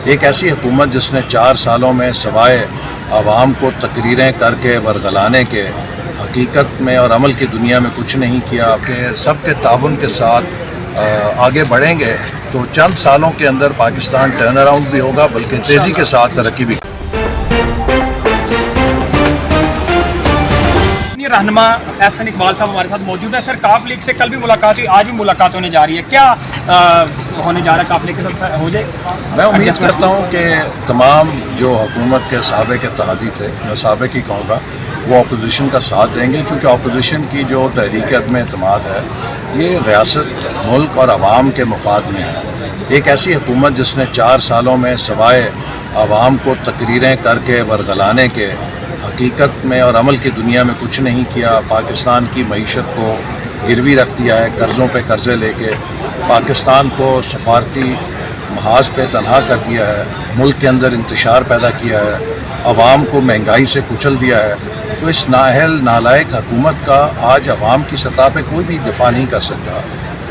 ایک ایسی حکومت جس نے 4 سالوں میں سوائے عوام کو تقریریں کر کے ورگلانے کے حقیقت میں اور عمل کی دنیا میں کچھ نہیں کیا کہ سب کے تعاون کے ساتھ آگے بڑھیں گے تو چند سالوں کے اندر پاکستان ٹرن اراؤنڈ بھی ہوگا بلکہ تیزی کے ساتھ ترقی بھی. رہنما احسن اقبال صاحب ہمارے ساتھ موجود ہے. سر کاف لیگ سے کل بھی ملاقات ہوئی, آج بھی ملاقات ہونے جا رہی ہے, کیا ہونے جا رہا ہے کاف لیگ کے ساتھ ہو جائے؟ میں امید کرتا ہوں کہ تمام جو حکومت کے سابق اتحادی تھے, میں سابق ہی کہوں گا, وہ اپوزیشن کا ساتھ دیں گے کیونکہ اپوزیشن کی جو تحریک عدم اعتماد ہے یہ ریاست, ملک اور عوام کے مفاد میں ہے. ایک ایسی حکومت جس نے 4 سالوں میں سوائے عوام کو تقریریں کر کے ورگلانے کے حقیقت میں اور عمل کی دنیا میں کچھ نہیں کیا, پاکستان کی معیشت کو گروی رکھ دیا ہے, قرضوں پہ قرضے لے کے پاکستان کو سفارتی محاذ پہ تنہا کر دیا ہے, ملک کے اندر انتشار پیدا کیا ہے, عوام کو مہنگائی سے کچل دیا ہے. تو اس نااہل نالائق حکومت کا آج عوام کی سطح پہ کوئی بھی دفاع نہیں کر سکتا,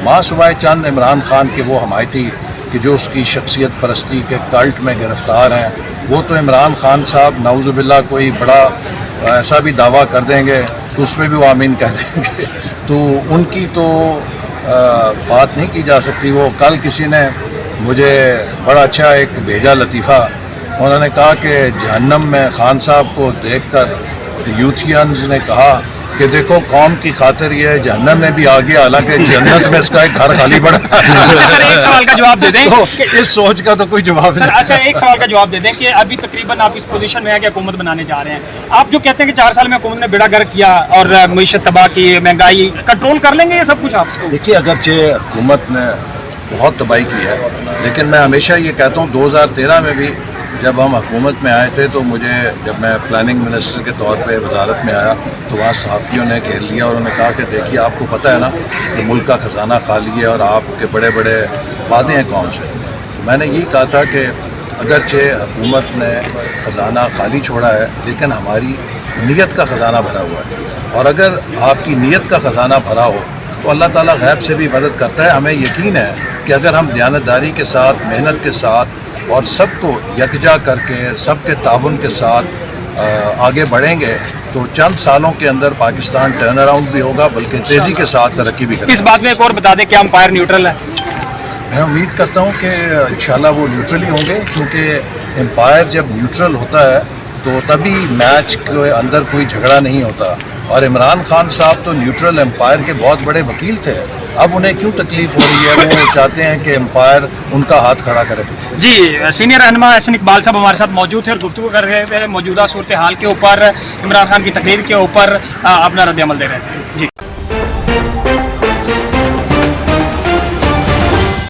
ماں سوائے چند عمران خان کے وہ حمایتی کہ جو اس کی شخصیت پرستی کے کلٹ میں گرفتار ہیں. وہ تو عمران خان صاحب نعوذ باللہ کوئی بڑا ایسا بھی دعویٰ کر دیں گے تو اس میں بھی وہ آمین کہہ دیں گے, تو ان کی تو بات نہیں کی جا سکتی. وہ کل کسی نے مجھے بڑا اچھا ایک بھیجا لطیفہ, انہوں نے کہا کہ جہنم میں خان صاحب کو دیکھ کر یوتھینز نے کہا کہ دیکھو قوم کی خاطر یہ جہنم میں بھی آ گیا, حالانکہ جنت میں اس کا ایک گھر خالی پڑا. سر ایک سوال کا جواب دے دیں, اس سوچ کا تو کوئی جواب نہیں. اچھا ایک سوال کا جواب دے دیں کہ ابھی تقریباً آپ اس پوزیشن میں ہیں کہ حکومت بنانے جا رہے ہیں, آپ جو کہتے ہیں کہ 4 سال میں حکومت نے بیڑا گرک کیا اور معیشت تباہ کی, مہنگائی کنٹرول کر لیں گے یہ سب کچھ آپ؟ دیکھیے اگرچہ حکومت نے بہت تباہی کی ہے, لیکن میں ہمیشہ یہ کہتا ہوں 2013 میں بھی جب ہم حکومت میں آئے تھے تو مجھے, جب میں پلاننگ منسٹر کے طور پہ وزارت میں آیا تو وہاں صحافیوں نے گھیر لیا اور انہوں نے کہا کہ دیکھیے آپ کو پتہ ہے نا کہ ملک کا خزانہ خالی ہے اور آپ کے بڑے بڑے وعدے ہیں کون سے. میں نے یہی کہا تھا کہ اگرچہ حکومت نے خزانہ خالی چھوڑا ہے لیکن ہماری نیت کا خزانہ بھرا ہوا ہے, اور اگر آپ کی نیت کا خزانہ بھرا ہو تو اللہ تعالیٰ غیب سے بھی مدد کرتا ہے. ہمیں یقین ہے کہ اگر ہم دیانتداری کے ساتھ, محنت کے ساتھ اور سب کو یکجا کر کے سب کے تعاون کے ساتھ آگے بڑھیں گے تو چند سالوں کے اندر پاکستان ٹرن اراؤنڈ بھی ہوگا بلکہ تیزی کے ساتھ ترقی بھی کرے گا. اس بات میں ایک اور بتا دیں کہ امپائر نیوٹرل ہے؟ میں امید کرتا ہوں کہ انشاءاللہ وہ نیوٹرل ہی ہوں گے, کیونکہ امپائر جب نیوٹرل ہوتا ہے تو تبھی میچ کے اندر کوئی جھگڑا نہیں ہوتا. اور عمران خان صاحب تو نیوٹرل امپائر کے بہت بڑے وکیل تھے, اب انہیں کیوں تکلیف ہو رہی ہے؟ وہ چاہتے ہیں کہ امپائر ان کا ہاتھ کھڑا کرے. جی سینئر رہنما احسن اقبال صاحب ہمارے ساتھ موجود تھے اور گفتگو کر رہے تھے موجودہ صورتحال کے اوپر, عمران خان کی تقریر کے اوپر اپنا رد عمل دے رہے تھے. جی